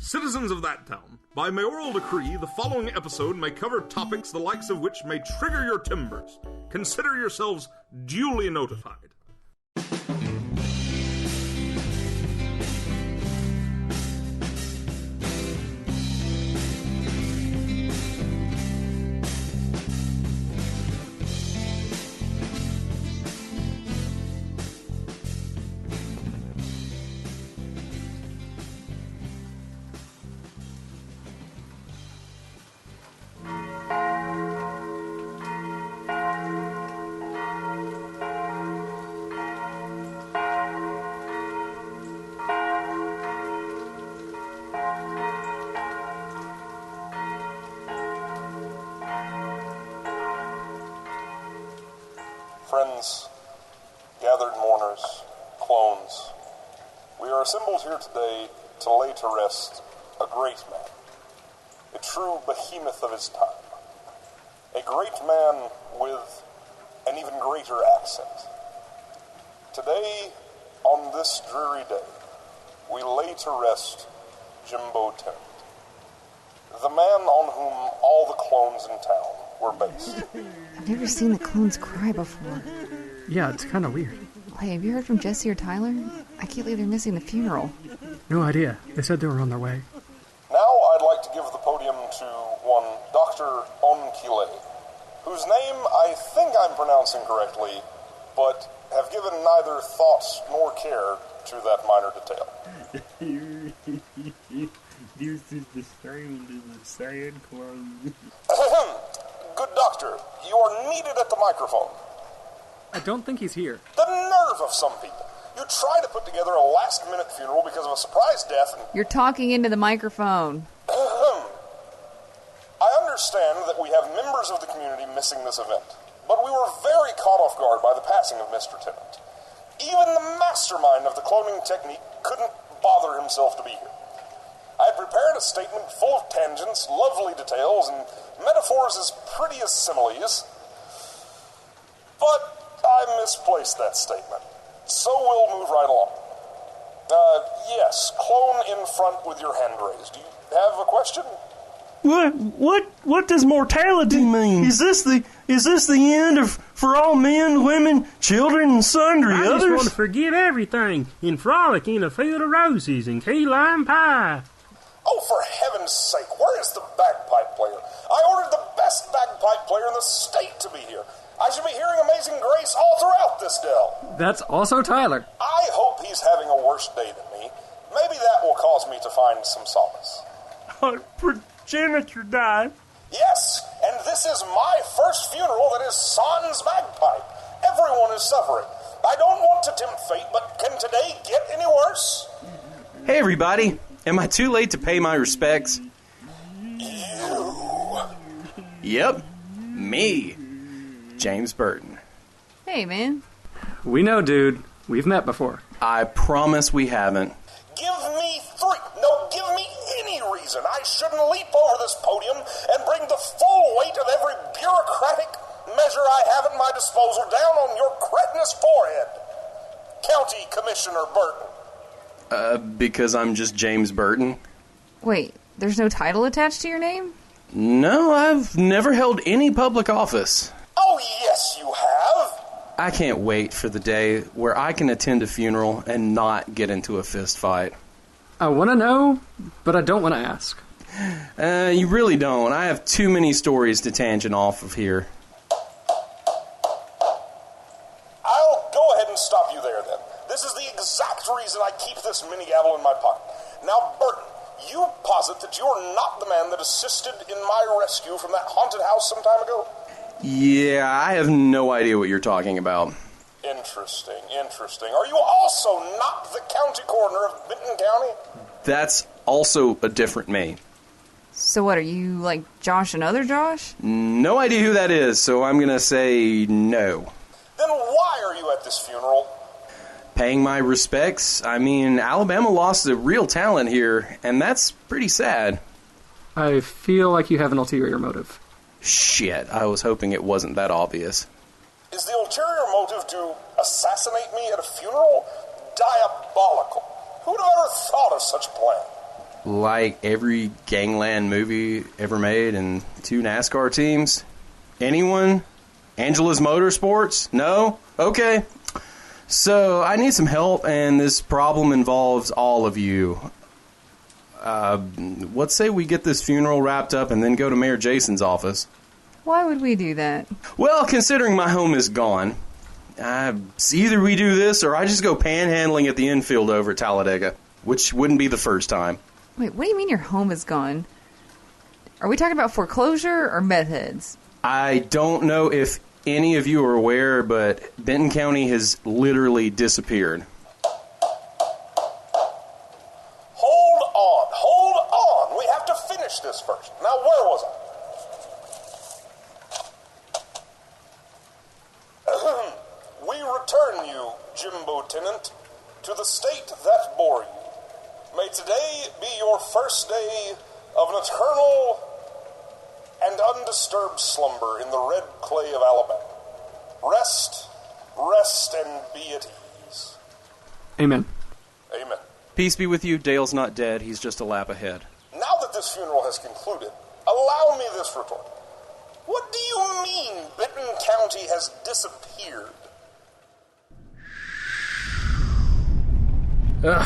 Citizens of that town, by mayoral decree, the following episode may cover topics the likes of which may trigger your timbers. Consider yourselves duly notified. Friends, gathered mourners, clones, we are assembled here today to lay to rest a great man, a true behemoth of his time, a great man with an even greater accent. Today, on this dreary day, we lay to rest Jimbo Tennant, the man on whom all the clones in town were based. I've never seen the clones cry before. Yeah, it's kind of weird. Hey, have you heard from Jesse or Tyler? I can't believe they're missing the funeral. No idea. They said they were on their way. Now I'd like to give the podium to one Dr. Onkile, whose name I think I'm pronouncing correctly, but have given neither thought nor care to that minor detail. This is the sound of the sad clone. Good doctor, you are needed at the microphone. I don't think he's here. The nerve of some people. You try to put together a last-minute funeral because of a surprise death and... You're talking into the microphone. I understand that we have members of the community missing this event, but we were very caught off guard by the passing of Mr. Tennant. Even the mastermind of the cloning technique couldn't bother himself to be here. I had prepared a statement full of tangents, lovely details, and metaphors as pretty as similes, but I misplaced that statement. So we'll move right along. Yes, clone in front with your hand raised. Do you have a question? What does mortality mean? Is this the end of for all men, women, children, and sundry I others? just want to forget everything and frolic in a field of roses and key lime pie. Oh, for heaven's sake, where is the bagpipe player? I ordered the best bagpipe player in the state to be here. I should be hearing Amazing Grace all throughout this dell. That's also Tyler. I hope he's having a worse day than me. Maybe that will cause me to find some solace. Our progenitor died. Yes, and this is my first funeral that is sans bagpipe. Everyone is suffering. I don't want to tempt fate, but can today get any worse? Hey, everybody. Am I too late to pay my respects? You. Yep. Me. James Burton. Hey, man. We know, dude. We've met before. I promise we haven't. Give me give me any reason I shouldn't leap over this podium and bring the full weight of every bureaucratic measure I have at my disposal down on your cretinous forehead. County Commissioner Burton. Because I'm just James Burton? Wait, there's no title attached to your name? No, I've never held any public office. Oh, yes, you have. I can't wait for the day where I can attend a funeral and not get into a fist fight. I want to know, but I don't want to ask. You really don't. I have too many stories to tangent off of here. I'll go ahead and stop you there, then. This is the exact reason I keep this mini-gavel in my pocket. Now, Burton, you posit that you're not the man that assisted in my rescue from that haunted house some time ago? Yeah, I have no idea what you're talking about. Interesting. Are you also not the county coroner of Benton County? That's also a different me. So what, are you like Josh and other Josh? No idea who that is, so I'm going to say no. Then why are you at this funeral? Paying my respects. I mean, Alabama lost a real talent here, and that's pretty sad. I feel like you have an ulterior motive. Shit, I was hoping it wasn't that obvious. Is the ulterior motive to assassinate me at a funeral? Diabolical. Who'd have ever thought of such a plan? Like every gangland movie ever made and 2 NASCAR teams? Anyone? Angela's Motorsports? No? Okay. So, I need some help, and this problem involves all of you. Let's say we get this funeral wrapped up and then go to Mayor Jason's office. Why would we do that? Well, considering my home is gone, either we do this or I just go panhandling at the infield over at Talladega, which wouldn't be the first time. Wait, what do you mean your home is gone? Are we talking about foreclosure or meth heads? I don't know if any of you are aware, but Benton County has literally disappeared. Hold on. We have to finish this first. Now, where was I? We return you, Jimbo Tenant, to the state that bore you. May today be your first day of an eternal and undisturbed slumber in the red clay of Alabama. Rest, and be at ease. Amen. Amen. Peace be with you. Dale's not dead. He's just a lap ahead. Now that this funeral has concluded, allow me this retort. What do you mean Benton County has disappeared?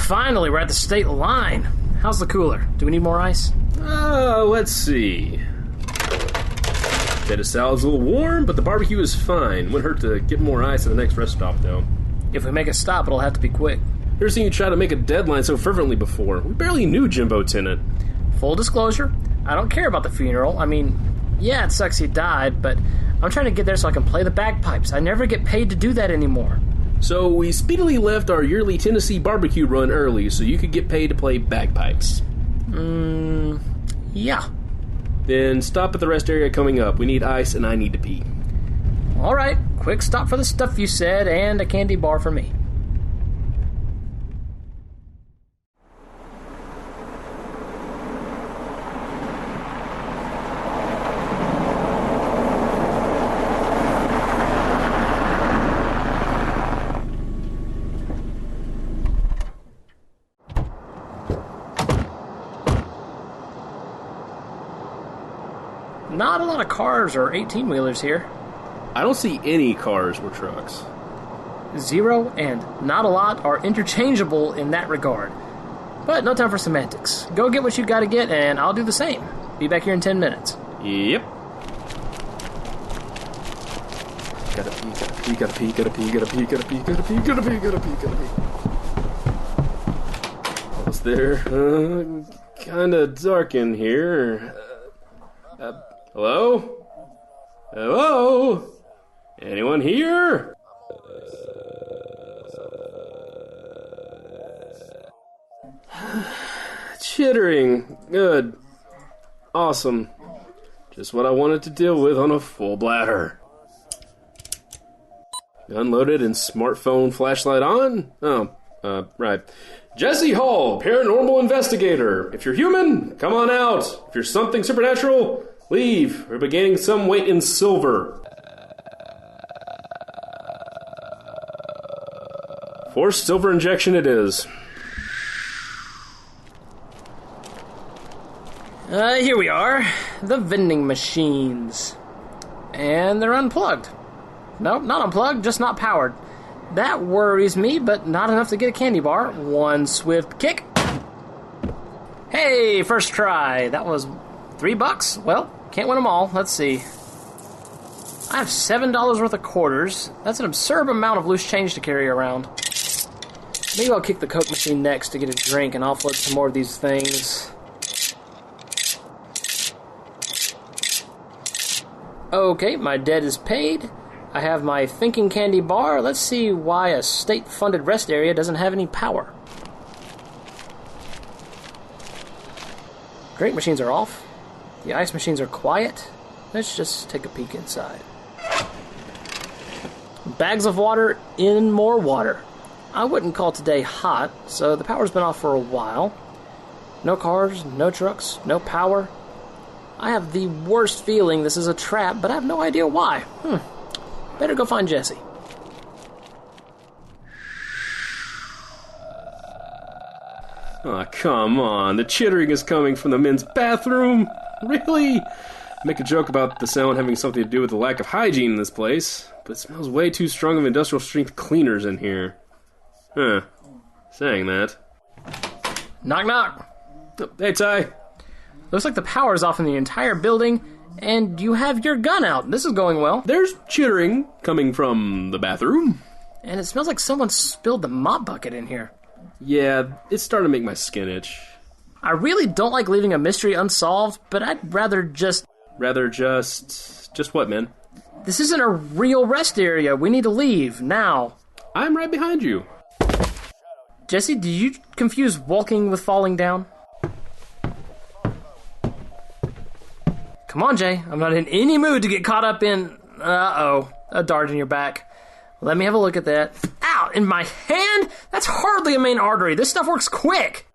Finally, we're at the state line. How's the cooler? Do we need more ice? Let's see. Potato salad's a little warm, but the barbecue is fine. Wouldn't hurt to get more ice at the next rest stop, though. If we make a stop, it'll have to be quick. Never seen you try to make a deadline so fervently before. We barely knew Jimbo Tenant. Full disclosure, I don't care about the funeral. I mean, yeah, it sucks he died, but I'm trying to get there so I can play the bagpipes. I never get paid to do that anymore. So we speedily left our yearly Tennessee barbecue run early so you could get paid to play bagpipes. Yeah. Then stop at the rest area coming up. We need ice and I need to pee. All right, quick stop for the stuff you said and a candy bar for me. Not a lot of cars or 18-wheelers here. I don't see any cars or trucks. Zero and not a lot are interchangeable in that regard. But no time for semantics. Go get what you gotta get, and I'll do the same. Be back here in 10 minutes. Yep. Gotta pee. Almost there. Kinda dark in here. Hello? Hello? Anyone here? Chittering. Good. Awesome. Just what I wanted to deal with on a full bladder. Gun loaded and smartphone flashlight on? Right. Jesse Hall, paranormal investigator. If you're human, come on out. If you're something supernatural, leave. We're beginning some weight in silver. Forced silver injection it is. Here we are. The vending machines. And they're unplugged. Nope, not unplugged, just not powered. That worries me, but not enough to get a candy bar. One swift kick. Hey, first try. That was $3. Well, can't win them all. Let's see. I have $7 worth of quarters. That's an absurd amount of loose change to carry around. Maybe I'll kick the Coke machine next to get a drink, and I'll flip some more of these things. Okay, my debt is paid. I have my thinking candy bar. Let's see why a state-funded rest area doesn't have any power. Drink machines are off. The ice machines are quiet. Let's just take a peek inside. Bags of water in more water. I wouldn't call today hot, so the power's been off for a while. No cars, no trucks, no power. I have the worst feeling this is a trap, but I have no idea why. Better go find Jesse. Aw, come on. The chittering is coming from the men's bathroom? Really? Make a joke about the sound having something to do with the lack of hygiene in this place, but it smells way too strong of industrial strength cleaners in here. Huh. Saying that. Knock, knock. Oh, hey, Ty. Looks like the power's off in the entire building, and you have your gun out. This is going well. There's chittering coming from the bathroom. And it smells like someone spilled the mop bucket in here. Yeah, it's starting to make my skin itch. I really don't like leaving a mystery unsolved, but I'd rather just... Just what, man? This isn't a real rest area. We need to leave, now. I'm right behind you. Jesse, did you confuse walking with falling down? Come on, Jay. I'm not in any mood to get caught up in... Uh-oh. A dart in your back. Let me have a look at that. Ow! In my hand? That's hardly a main artery. This stuff works quick.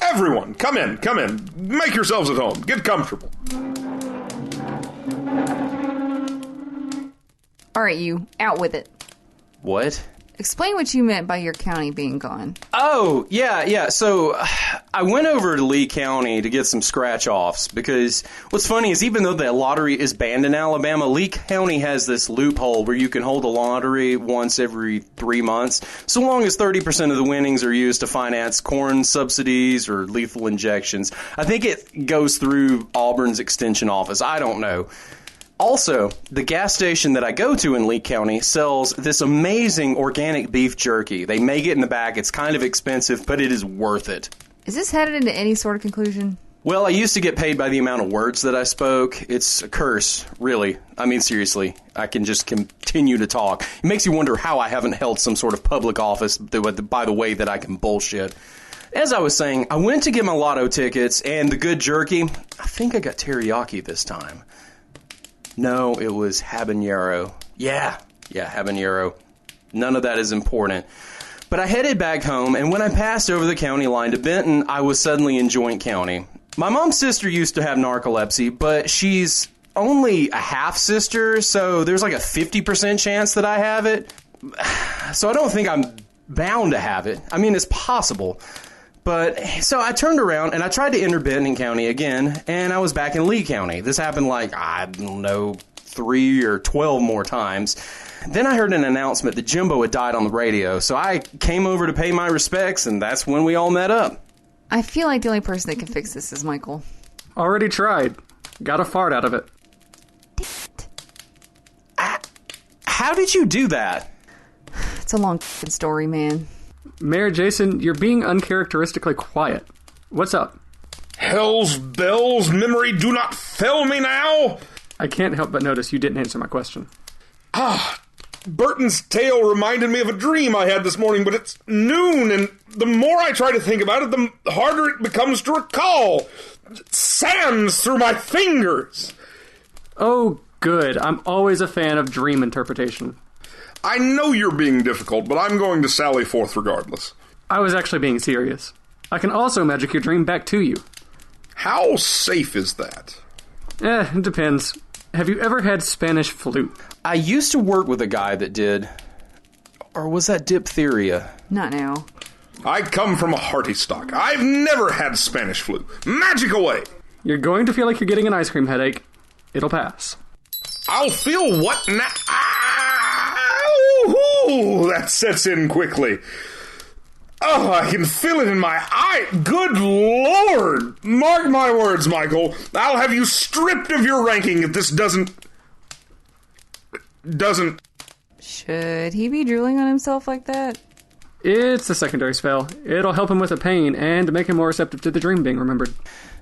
Everyone, come in. Make yourselves at home. Get comfortable. All right, you. Out with it. What? Explain what you meant by your county being gone. Oh, yeah. So I went over to Lee County to get some scratch-offs because what's funny is even though the lottery is banned in Alabama, Lee County has this loophole where you can hold a lottery once every 3 months, so long as 30% of the winnings are used to finance corn subsidies or lethal injections. I think it goes through Auburn's extension office. I don't know. Also, the gas station that I go to in Lee County sells this amazing organic beef jerky. They make it in the back. It's kind of expensive, but it is worth it. Is this headed into any sort of conclusion? Well, I used to get paid by the amount of words that I spoke. It's a curse, really. I mean, seriously. I can just continue to talk. It makes you wonder how I haven't held some sort of public office by the way that I can bullshit. As I was saying, I went to get my lotto tickets, and the good jerky, I think I got teriyaki this time. No, it was habanero. Yeah, habanero. None of that is important. But I headed back home, and when I passed over the county line to Benton, I was suddenly in Joint County. My mom's sister used to have narcolepsy, but she's only a half-sister, so there's like a 50% chance that I have it. So I don't think I'm bound to have it. I mean, it's possible. But, so I turned around and I tried to enter Benton County again, and I was back in Lee County. This happened like, I don't know, 3 or 12 more times. Then I heard an announcement that Jimbo had died on the radio, so I came over to pay my respects, and that's when we all met up. I feel like the only person that can fix this is Michael. Already tried. Got a fart out of it. How did you do that? It's a long story, man. Mayor Jason, you're being uncharacteristically quiet. What's up? Hell's bells, memory, do not fail me now! I can't help but notice you didn't answer my question. Burton's tale reminded me of a dream I had this morning, but it's noon, and the more I try to think about it, the harder it becomes to recall. It sands through my fingers. Oh, good. I'm always a fan of dream interpretation. I know you're being difficult, but I'm going to sally forth regardless. I was actually being serious. I can also magic your dream back to you. How safe is that? It depends. Have you ever had Spanish flu? I used to work with a guy that did. Or was that diphtheria? Not now. I come from a hearty stock. I've never had Spanish flu. Magic away! You're going to feel like you're getting an ice cream headache. It'll pass. I'll feel what now? Ooh, that sets in quickly. Oh, I can feel it in my eye. Good Lord! Mark my words, Michael. I'll have you stripped of your ranking if this doesn't... Should he be drooling on himself like that? It's a secondary spell. It'll help him with the pain and make him more receptive to the dream being remembered.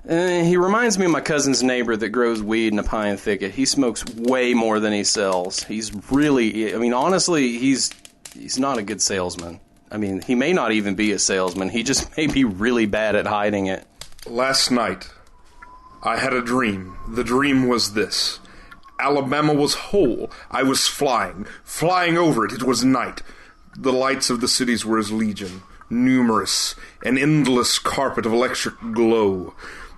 He reminds me of my cousin's neighbor that grows weed in a pine thicket. He smokes way more than he sells. He's really... I mean, honestly, he's not a good salesman. I mean, he may not even be a salesman. He just may be really bad at hiding it. Last night, I had a dream. The dream was this. Alabama was whole. I was flying over it. It was night. The lights of the cities were as legion, numerous, an endless carpet of electric glow.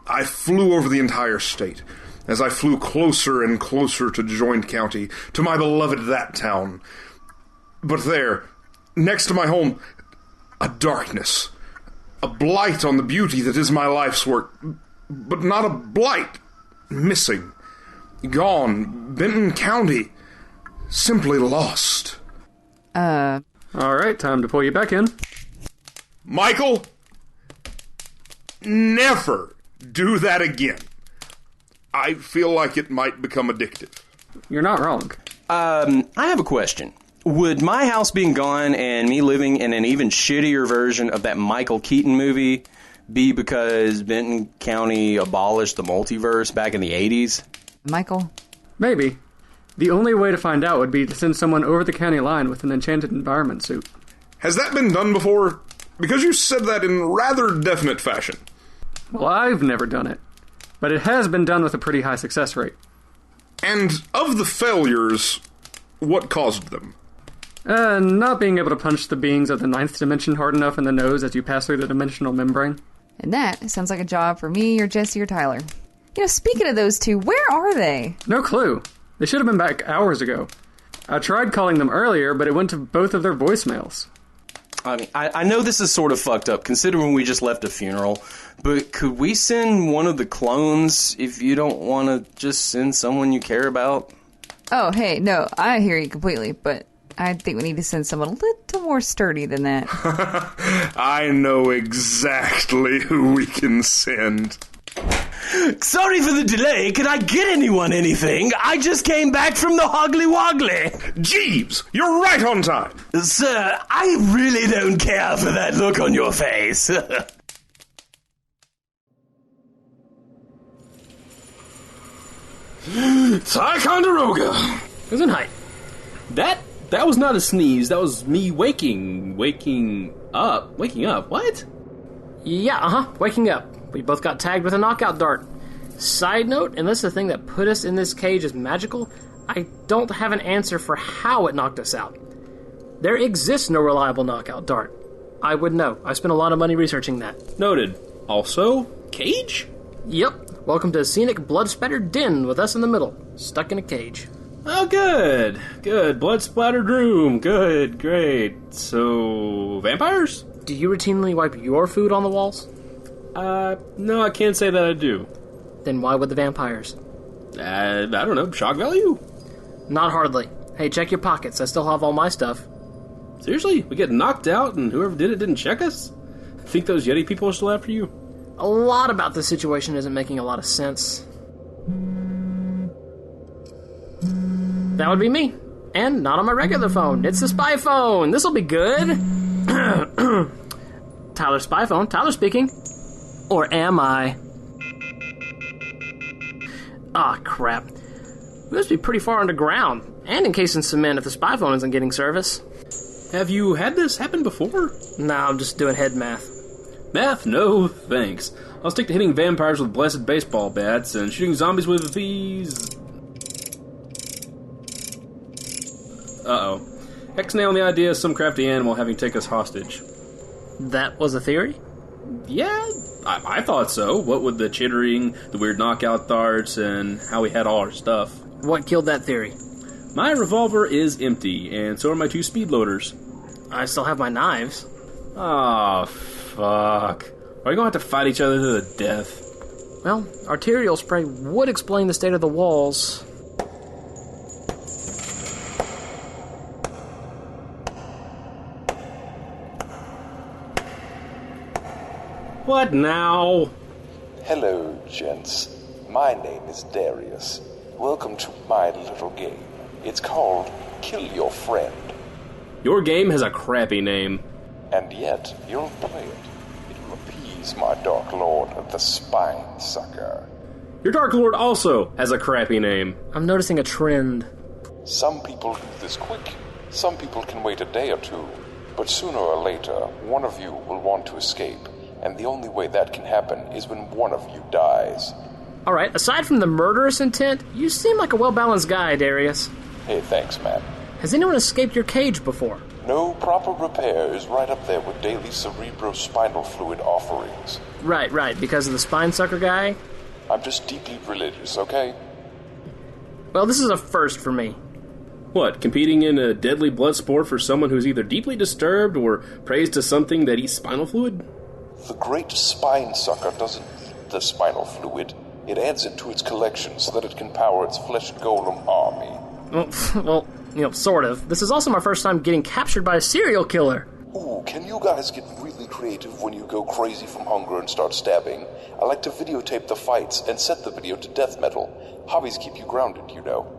I flew over the entire state. As I flew closer and closer to Joint County, to my beloved THATTOWN, But there, next to my home, a darkness. A blight on the beauty that is my life's work. But not a blight. Missing. Gone. Benton County. Simply lost. All right, time to pull you back in. Michael, never do that again. I feel like it might become addictive. You're not wrong. I have a question. Would my house being gone and me living in an even shittier version of that Michael Keaton movie be because Benton County abolished the multiverse back in the 80s? Michael? Maybe. The only way to find out would be to send someone over the county line with an enchanted environment suit. Has that been done before? Because you said that in rather definite fashion. Well, I've never done it. But it has been done with a pretty high success rate. And of the failures, what caused them? Not being able to punch the beings of the ninth dimension hard enough in the nose as you pass through the dimensional membrane. And that sounds like a job for me or Jesse or Tyler. Speaking of those two, where are they? No clue. They should have been back hours ago. I tried calling them earlier, but it went to both of their voicemails. I mean, I know this is sort of fucked up, considering we just left a funeral, but could we send one of the clones if you don't want to just send someone you care about? Oh, hey, no, I hear you completely, but I think we need to send someone a little more sturdy than that. I know exactly who we can send. Sorry for the delay. Can I get anyone anything? I just came back from the Hoggly Woggly. Jeeves, you're right on time. Sir, I really don't care for that look on your face. Ticonderoga! Gesundheit. That was not a sneeze. That was me waking up. Waking up? What? Yeah, waking up. We both got tagged with a knockout dart. Side note, unless the thing that put us in this cage is magical, I don't have an answer for how it knocked us out. There exists no reliable knockout dart. I would know. I spent a lot of money researching that. Noted. Also, cage? Yep. Welcome to a scenic blood-spattered den with us in the middle, stuck in a cage. Oh, good. Good. Blood-splattered room. Good. Great. So, vampires? Do you routinely wipe your food on the walls? No, I can't say that I do. Then why would the vampires? I don't know. Shock value? Not hardly. Hey, check your pockets. I still have all my stuff. Seriously? We get knocked out and whoever did it didn't check us? Think those Yeti people are still after you? A lot about this situation isn't making a lot of sense. That would be me. And not on my regular phone. It's the spy phone. This'll be good. Tyler spy phone. Tyler speaking. Or am I? Ah, crap. We must be pretty far underground, and encased in cement if the spy phone isn't getting service. Have you had this happen before? Nah, I'm just doing head math. Math? No, thanks. I'll stick to hitting vampires with blessed baseball bats and shooting zombies with these... Uh-oh. X-nay on the idea of some crafty animal having take us hostage. That was a theory? Yeah, I thought so. What with the chittering, the weird knockout darts, and how we had all our stuff. What killed that theory? My revolver is empty, and so are my 2 speed loaders. I still have my knives. Oh, fuck. Are we gonna have to fight each other to the death? Well, arterial spray would explain the state of the walls. What now? Hello, gents. My name is Darius. Welcome to my little game. It's called Kill Your Friend. Your game has a crappy name. And yet, you'll play it. It will appease my Dark Lord, the Spine Sucker. Your Dark Lord also has a crappy name. I'm noticing a trend. Some people do this quick. Some people can wait a day or two. But sooner or later, one of you will want to escape. And the only way that can happen is when one of you dies. Alright, aside from the murderous intent, you seem like a well-balanced guy, Darius. Hey, thanks, man. Has anyone escaped your cage before? No, proper repair is right up there with daily cerebrospinal fluid offerings. Right, because of the spine sucker guy? I'm just deeply religious, okay? Well, this is a first for me. What, competing in a deadly blood sport for someone who's either deeply disturbed or prays to something that eats spinal fluid? The great spine sucker doesn't eat the spinal fluid. It adds it to its collection so that it can power its flesh golem army. Well, sort of. This is also my first time getting captured by a serial killer. Ooh, can you guys get really creative when you go crazy from hunger and start stabbing? I like to videotape the fights and set the video to death metal. Hobbies keep you grounded, you know.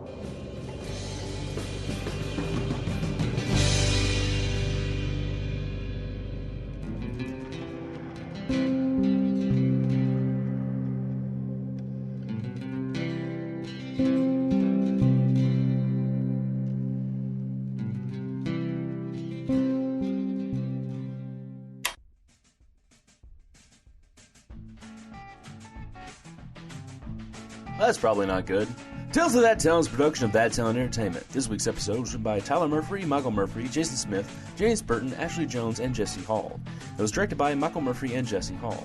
That's probably not good. Tales of That Town's production of That Town Entertainment. This week's episode was written by Tyler Murphy, Michael Murphy, Jason Smith, James Burton, Ashley Jones, and Jesse Hall. It was directed by Michael Murphy and Jesse Hall.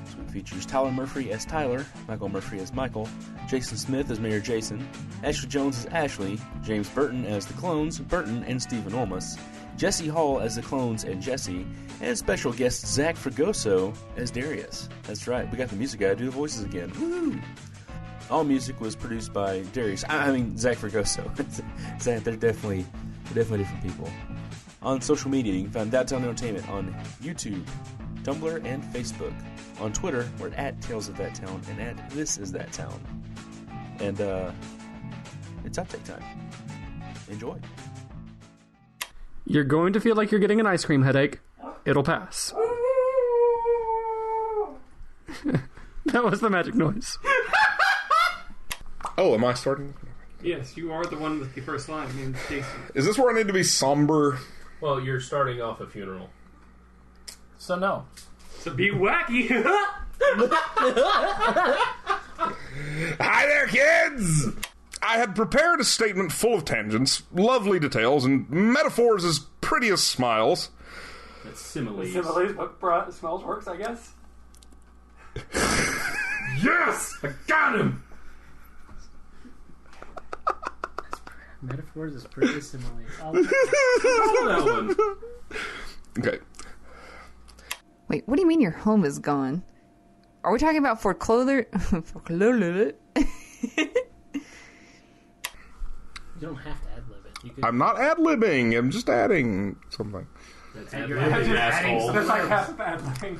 This week features Tyler Murphy as Tyler, Michael Murphy as Michael, Jason Smith as Mayor Jason, Ashley Jones as Ashley, James Burton as the clones, Burton and Stephen Ormus, Jesse Hall as the clones and Jesse, and special guest Zach Fragoso as Darius. That's right, we got the music guy to do the voices again. Woo! All music was produced by Darius. Zach Fragoso. They're definitely different people. On social media, you can find That Town Entertainment on YouTube, Tumblr, and Facebook. On Twitter, we're at Tales of That Town and at This Is That Town. And it's outtake time. Enjoy. You're going to feel like you're getting an ice cream headache. It'll pass. That was the magic noise. Oh, am I starting? Yes, you are the one with the first line named Stacy. Is this where I need to be somber? Well, you're starting off a funeral. So no. So be wacky. Hi there, kids! I had prepared a statement full of tangents, lovely details, and metaphors as pretty as smiles. That's similes. Similes, but smells works, I guess. Yes! I got him! Metaphors is pretty similar. That one. Okay. Wait, what do you mean your home is gone? Are we talking about foreclosure? You don't have to ad-lib it. You could... I'm not ad-libbing, I'm just adding something. That's ad-libbing, asshole. That's like half of ad-libbing.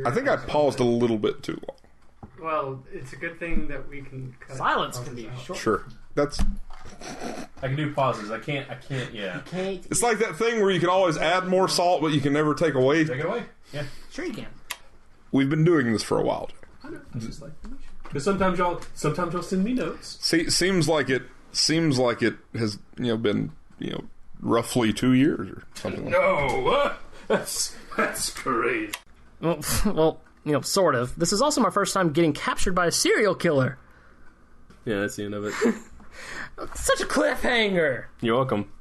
I think I paused a little bit too long. Well, it's a good thing that we can cut. Silence can be short. Sure. That's... I can do pauses. I can't, yeah. It's like that thing where you can always add more salt, but you can never take away. Take it away? Yeah. Sure you can. We've been doing this for a while. I know. It's just like... Because sometimes y'all send me notes. See, seems like it has, been, roughly 2 years or something like that. No! That's crazy. Well, sort of. This is also my first time getting captured by a serial killer. Yeah, that's the end of it. Such a cliffhanger. You're welcome.